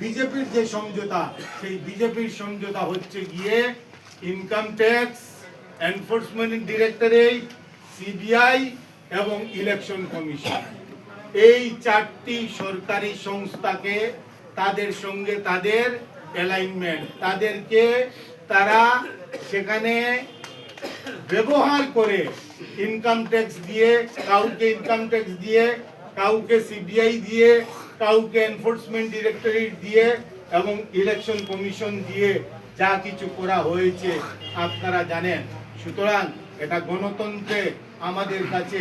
বিজেপির যে সমঝোতা, সেই বিজেপির সমঝোতা হচ্ছে গিয়ে income tax, enforcement directorate, CBI এবং ইলেকশন কমিশন। এই চারটি সরকারি সংস্থাকে তাদের সঙ্গে তাদের অ্যালাইনমেন্ট, তাদেরকে তারা সেখানে ব্যবহার করে ইনকাম ট্যাক্স দিয়ে, কাউকে ইনকাম ট্যাক্স দিয়ে, কাউকে সিবিআই দিয়ে, কাউকে এনফোর্সমেন্ট ডিরেক্টরেট দিয়ে এবং ইলেকশন কমিশন দিয়ে যা কিছু করা হয়েছে আপনারা জানেন। সুতরাং এটা গণতন্ত্রে আমাদের কাছে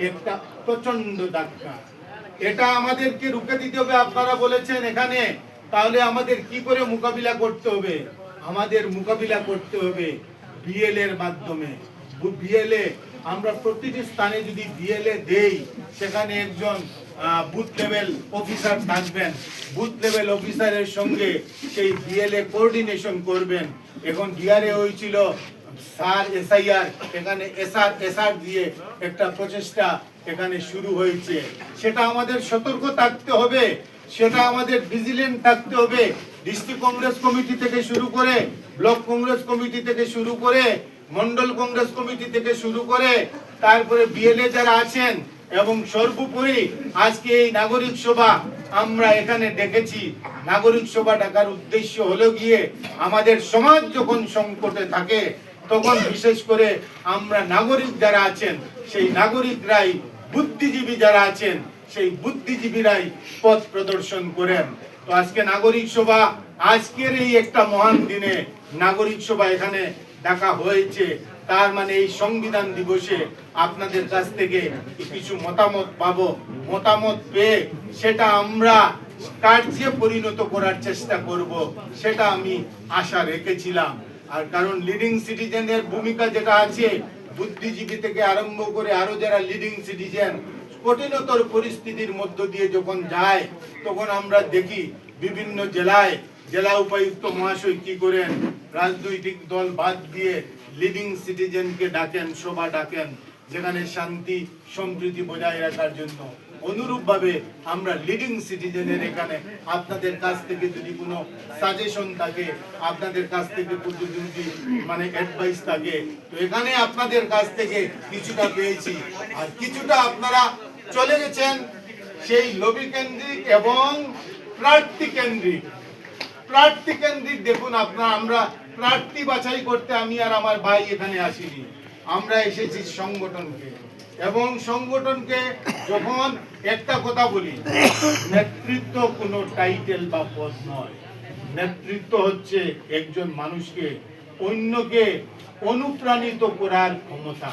একটা প্রচন্ড ধাক্কা। এটা আমাদেরকে রুখে দিতে হবে। আপনারা বলেছেন এখানে, তাহলে আমাদের কি করে মোকাবিলা করতে হবে? আমাদের মোকাবিলা করতে হবে বিএলএ এর মাধ্যমে। বিএলএ আমরা প্রতিটি স্থানে যদি বিএলএ দেই, সেখানে একজন বুথ লেভেল অফিসার থাকবেন। বুথ লেভেল অফিসারের সঙ্গে সেই বিএলএ কোঅর্ডিনেশন করবেন। এখন ডিআরএ হয়েছিল স্যার এসআইআর, এখানে এসআর দিয়ে একটা প্রচেষ্টা এখানে শুরু হয়েছে। সেটা আমাদের সতর্ক থাকতে হবে, সেটা আমাদের ভিজিলেন্ট থাকতে হবে। ডিস্ট্রিক্ট কংগ্রেস কমিটি থেকে শুরু করে, ব্লক কংগ্রেস কমিটি থেকে শুরু করে, মন্ডল কংগ্রেস কমিটি থেকে শুরু করে, তারপরে বিএলএ যারা আছেন, এবং সর্বোপরি আজকে এই নাগরিক সভা আমরা এখানে ডেকেছি। নাগরিক সভা ডাকার উদ্দেশ্য হলো গিয়ে আমাদের সমাজ যখন সংকটে থাকে, তখন বিশেষ করে আমরা নাগরিক যারা আছেন, সেই নাগরিকরাই, বুদ্ধিজীবী যারা আছেন, সেই বুদ্ধিজীবীরাই পথ প্রদর্শন করেন। তো আজকে নাগরিক সভা, আজকের এই একটা মহান দিনে নাগরিক সভা এখানে ডাকা হয়েছে। তার মানে এই সংবিধান দিবসে আপনাদের কাছ থেকে কিছু মতামত পাবো। মতামত পেয়ে সেটা আমরা কার্যে পরিণত করার চেষ্টা করব, সেটা আমি আশা রেখেছিলাম। আর কারণ লিডিং সিটিজেনের ভূমিকা যেটা আছে, বুদ্ধিজীবী থেকে আরম্ভ করে আরো যারা লিডিং সিটিজেন কঠিনতর পরিস্থিতির মধ্য দিয়ে যখন যায়, তখন আমরা দেখি বিভিন্ন জেলায় জেলা উপায়ুক্ত মহাশয় কি করেন, রাজনৈতিক দল বাদ দিয়ে লিডিং সিটিজেনকে ডাকেন, সভা ডাকেন, যেখানে শান্তি সম্প্রীতি বজায় রাখার জন্য। অনুরূপভাবে আমরা লিডিং সিটিজেনের এখানে আপনাদের কাছ থেকে যদি কোনো সাজেশন থাকে, আপনাদের কাছ থেকে যদি মানে অ্যাডভাইস থাকে, তো এখানে আপনাদের কাছ থেকে কিছুটা পেয়েছি। আর কিছুটা আপনারা চলে গেছেন সেই লবি কেন্দ্রিক এবং প্রার্থী কেন্দ্রিক। প্রার্থী কেন্দ্রিক দেখুন, আমরা প্রার্থী বাছাই করতে আমি আর আমার ভাই এখানে আসিনি, আমরা এসেছি সংগঠনকে। এবং সংগঠনকে যখন একটা কথা বলি, নেতৃত্ব কোনো টাইটেল বা পদ নয়। নেতৃত্ব হচ্ছে একজন মানুষকে, অন্যকে অনুপ্রাণিত করার ক্ষমতা।